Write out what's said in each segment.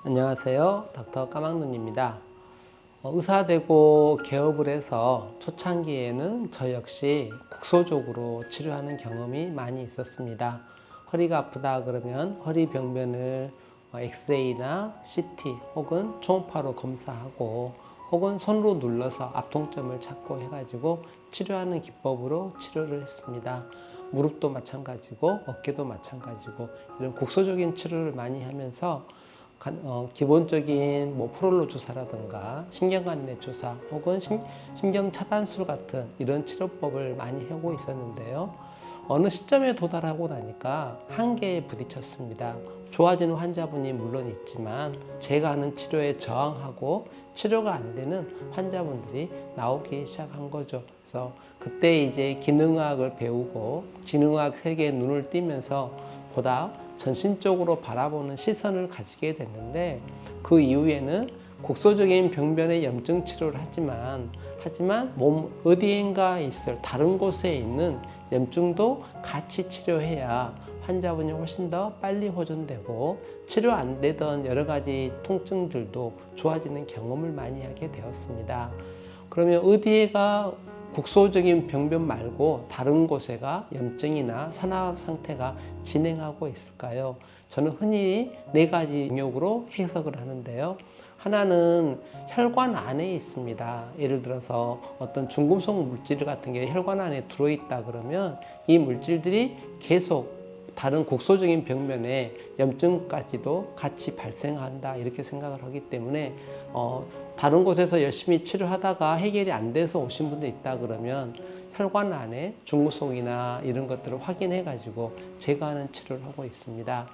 안녕하세요. 닥터 까막눈입니다. 의사 되고 개업을 해서 초창기에는 저 역시 국소적으로 치료하는 경험이 많이 있었습니다. 허리가 아프다 그러면 허리 병변을 엑스레이나 CT 혹은 초음파로 검사하고 혹은 손으로 눌러서 압통점을 찾고 해가지고 치료하는 기법으로 치료를 했습니다. 무릎도 마찬가지고 어깨도 마찬가지고 이런 국소적인 치료를 많이 하면서 기본적인 프롤로 주사라든가 신경안내 주사 혹은 신경차단술 같은 이런 치료법을 많이 하고 있었는데요. 어느 시점에 도달하고 나니까 한계에 부딪혔습니다. 좋아지는 환자분이 물론 있지만 제가 하는 치료에 저항하고 치료가 안 되는 환자분들이 나오기 시작한 거죠. 그래서 그때 이제 기능의학을 배우고 기능의학 세계에 눈을 띄면서 보다 전신적으로 바라보는 시선을 가지게 됐는데, 그 이후에는 국소적인 병변의 염증 치료를 하지만 몸 어디인가 있을 다른 곳에 있는 염증도 같이 치료해야 환자분이 훨씬 더 빨리 호전되고 치료 안 되던 여러 가지 통증들도 좋아지는 경험을 많이 하게 되었습니다. 그러면 어디에가 국소적인 병변 말고 다른 곳에가 염증이나 산화 상태가 진행하고 있을까요? 저는 흔히 네 가지 영역으로 해석을 하는데요. 하나는 혈관 안에 있습니다. 예를 들어서 어떤 중금속 물질 같은 게 혈관 안에 들어있다 그러면 이 물질들이 계속 다른 국소적인 병변에 염증까지도 같이 발생한다 이렇게 생각을 하기 때문에 다른 곳에서 열심히 치료하다가 해결이 안 돼서 오신 분도 있다 그러면 혈관 안에 중금속이나 이런 것들을 확인해 가지고 제거하는 치료를 하고 있습니다.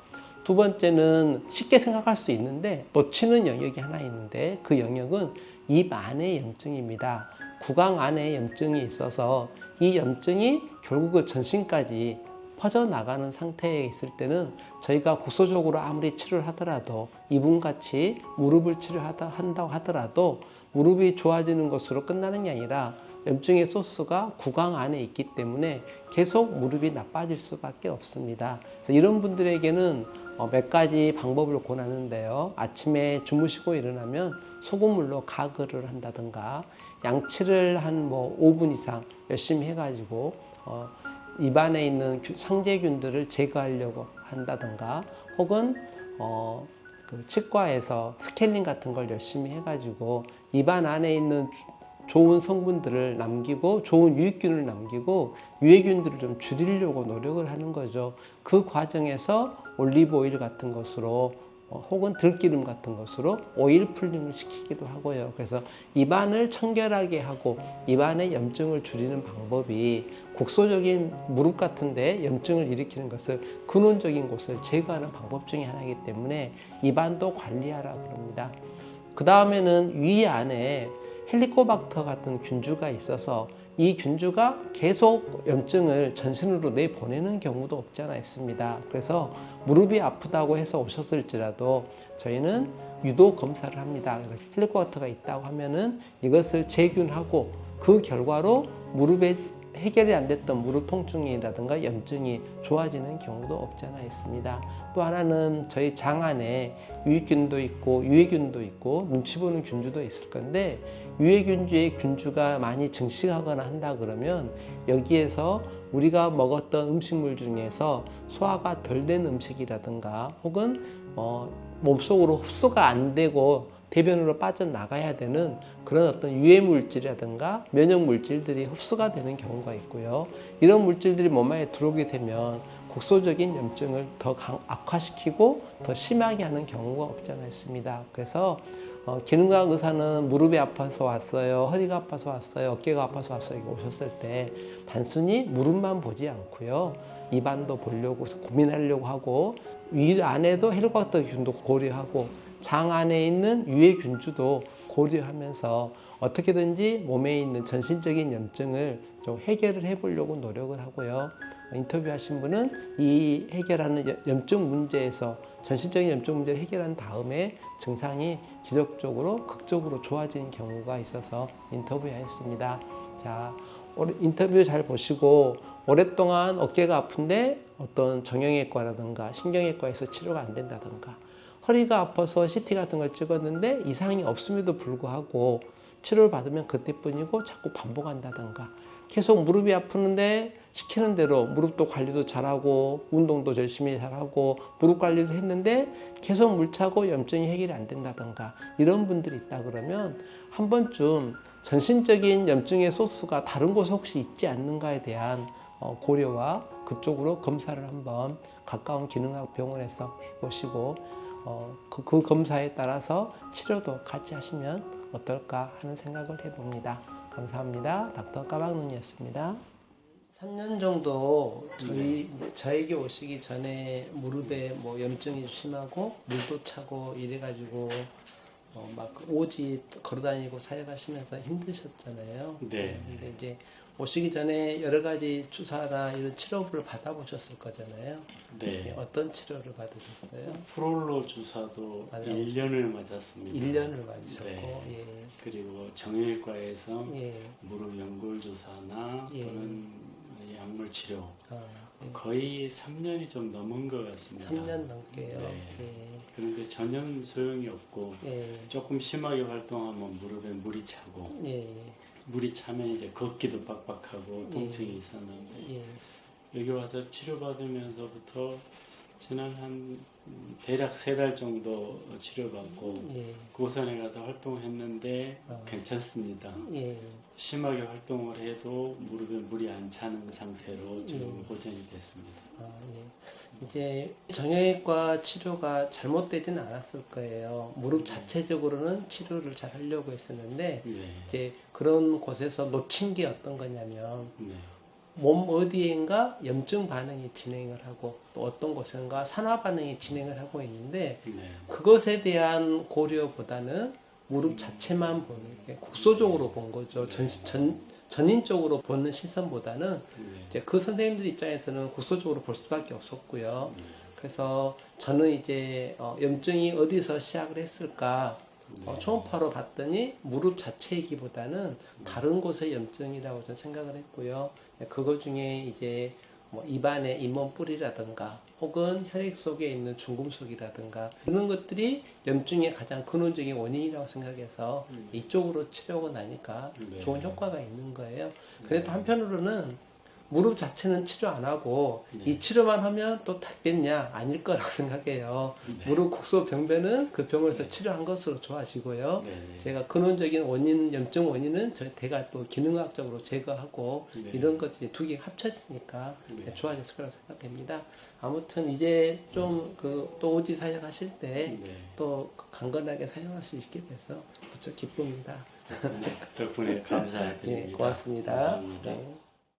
두 번째는 쉽게 생각할 수 있는데 놓치는 영역이 하나 있는데, 그 영역은 입 안의 염증입니다. 구강 안에 염증이 있어서 이 염증이 결국 그 전신까지 퍼져나가는 상태에 있을 때는 저희가 국소적으로 아무리 치료를 하더라도 이분같이 무릎을 한다고 하더라도 무릎이 좋아지는 것으로 끝나는 게 아니라 염증의 소스가 구강 안에 있기 때문에 계속 무릎이 나빠질 수밖에 없습니다. 그래서 이런 분들에게는 몇 가지 방법을 권하는데요. 아침에 주무시고 일어나면 소금물로 가글을 한다든가 양치를 한 5분 이상 열심히 해가지고 입안에 있는 상재균들을 제거하려고 한다든가 혹은 그 치과에서 스케일링 같은 걸 열심히 해가지고 입안 안에 있는 좋은 성분들을 남기고 좋은 유익균을 남기고 유해균들을 좀 줄이려고 노력을 하는 거죠. 그 과정에서 올리브 오일 같은 것으로 혹은 들기름 같은 것으로 오일 풀링을 시키기도 하고요. 그래서 입안을 청결하게 하고 입안의 염증을 줄이는 방법이 국소적인 무릎 같은데 염증을 일으키는 것을 근원적인 곳을 제거하는 방법 중에 하나이기 때문에 입안도 관리하라 그럽니다. 그 다음에는 위 안에 헬리코박터 같은 균주가 있어서 이 균주가 계속 염증을 전신으로 내보내는 경우도 없지 않아 있습니다. 그래서 무릎이 아프다고 해서 오셨을지라도 저희는 유도 검사를 합니다. 헬리코박터가 있다고 하면은 이것을 제균하고 그 결과로 무릎에 해결이 안 됐던 무릎 통증이라든가 염증이 좋아지는 경우도 없지 않아 있습니다. 또 하나는 저희 장 안에 유익균도 있고 유해균도 있고 눈치 보는 균주도 있을 건데, 유해균주의 균주가 많이 증식하거나 한다 그러면 여기에서 우리가 먹었던 음식물 중에서 소화가 덜 된 음식이라든가 혹은 몸속으로 흡수가 안 되고 대변으로 빠져나가야 되는 그런 어떤 유해 물질이라든가 면역 물질들이 흡수가 되는 경우가 있고요. 이런 물질들이 몸 안에 들어오게 되면 국소적인 염증을 더 악화시키고 더 심하게 하는 경우가 없지 않아 있습니다. 그래서 기능과학 의사는 무릎이 아파서 왔어요, 허리가 아파서 왔어요, 어깨가 아파서 왔어요 이렇게 오셨을 때 단순히 무릎만 보지 않고요, 입안도 보려고 고민하려고 하고 위 안에도 헬리코박터 균도 고려하고 장 안에 있는 유해균주도 고려하면서 어떻게든지 몸에 있는 전신적인 염증을 좀 해결을 해보려고 노력을 하고요. 인터뷰하신 분은 이 해결하는 염증 문제에서 전신적인 염증 문제를 해결한 다음에 증상이 지속적으로 극적으로 좋아지는 경우가 있어서 인터뷰했습니다. 자, 인터뷰 잘 보시고 오랫동안 어깨가 아픈데 어떤 정형외과라든가 신경외과에서 치료가 안 된다든가 허리가 아파서 CT 같은 걸 찍었는데 이상이 없음에도 불구하고 치료를 받으면 그때뿐이고 자꾸 반복한다던가, 계속 무릎이 아프는데 시키는 대로 무릎도 관리도 잘하고 운동도 열심히 잘하고 무릎 관리도 했는데 계속 물차고 염증이 해결이 안 된다던가, 이런 분들이 있다 그러면 한 번쯤 전신적인 염증의 소스가 다른 곳에 혹시 있지 않는가에 대한 고려와 그쪽으로 검사를 한번 가까운 기능학 병원에서 해보시고 그 검사에 따라서 치료도 같이 하시면 어떨까 하는 생각을 해봅니다. 감사합니다. 닥터 까막눈이었습니다. 3년 정도 저에게 오시기 전에 무릎에 뭐 염증이 심하고 물도 차고 이래가지고 막 오지 걸어다니고 사역하시면서 힘드셨잖아요. 네. 근데 이제 오시기 전에 여러 가지 주사나 이런 치료를 받아보셨을 거잖아요. 네. 어떤 치료를 받으셨어요? 프롤로 주사도 맞아요. 1년을 맞았습니다. 1년을 맞으셨고, 네. 예. 그리고 정형외과에서 예. 무릎 연골 주사나 예. 또는 약물 치료 예. 거의 3년이 좀 넘은 것 같습니다. 3년 넘게요. 네. 예. 그런데 전혀 소용이 없고 예. 조금 심하게 활동하면 무릎에 물이 차고 예. 물이 차면 이제 걷기도 빡빡하고 통증이 있었는데 예. 여기 와서 치료받으면서부터 지난 한 대략 3달 정도 치료받고 예. 고산에 가서 활동했는데 괜찮습니다. 예. 심하게 활동을 해도 무릎에 물이 안 차는 상태로 지금 고전이 됐습니다. 예. 이제 정형외과 치료가 잘못되지는 않았을 거예요. 무릎 자체적으로는 치료를 잘 하려고 했었는데 네. 이제 그런 곳에서 놓친 게 어떤 거냐면 네. 몸 어디엔가 염증 반응이 진행을 하고 또 어떤 곳엔가 산화 반응이 진행을 하고 있는데 네. 그것에 대한 고려보다는 무릎 자체만 보는 게 국소적으로 본 거죠. 전인적으로 보는 시선보다는 네. 이제 그 선생님들 입장에서는 국소적으로 볼 수밖에 없었고요. 그래서 저는 이제 염증이 어디서 시작을 했을까 초음파로 봤더니 무릎 자체이기보다는 다른 곳의 염증이라고 저는 생각을 했고요. 그거 중에 이제 뭐 입안의 잇몸 뿌리라든가 혹은 혈액 속에 있는 중금속이라든가 이런 것들이 염증의 가장 근원적인 원인이라고 생각해서 이쪽으로 치료하고 나니까 네. 좋은 효과가 있는 거예요. 그래도 한편으로는 무릎 자체는 치료 안 하고 이 치료만 하면 또 낫겠냐? 아닐 거라고 생각해요. 무릎 국소 병변은 그 병원에서 치료한 것으로 좋아지고요. 제가 근원적인 원인, 염증 원인은 제가 또 기능학적으로 제거하고 이런 것들이 두 개가 합쳐지니까 좋아졌을 거라고 생각합니다. 아무튼 이제 좀 또 오지 사용하실 때 또 강건하게 사용할 수 있게 돼서 무척 기쁩니다. 덕분에 감사드립니다. 네, 고맙습니다. 감사합니다. 네.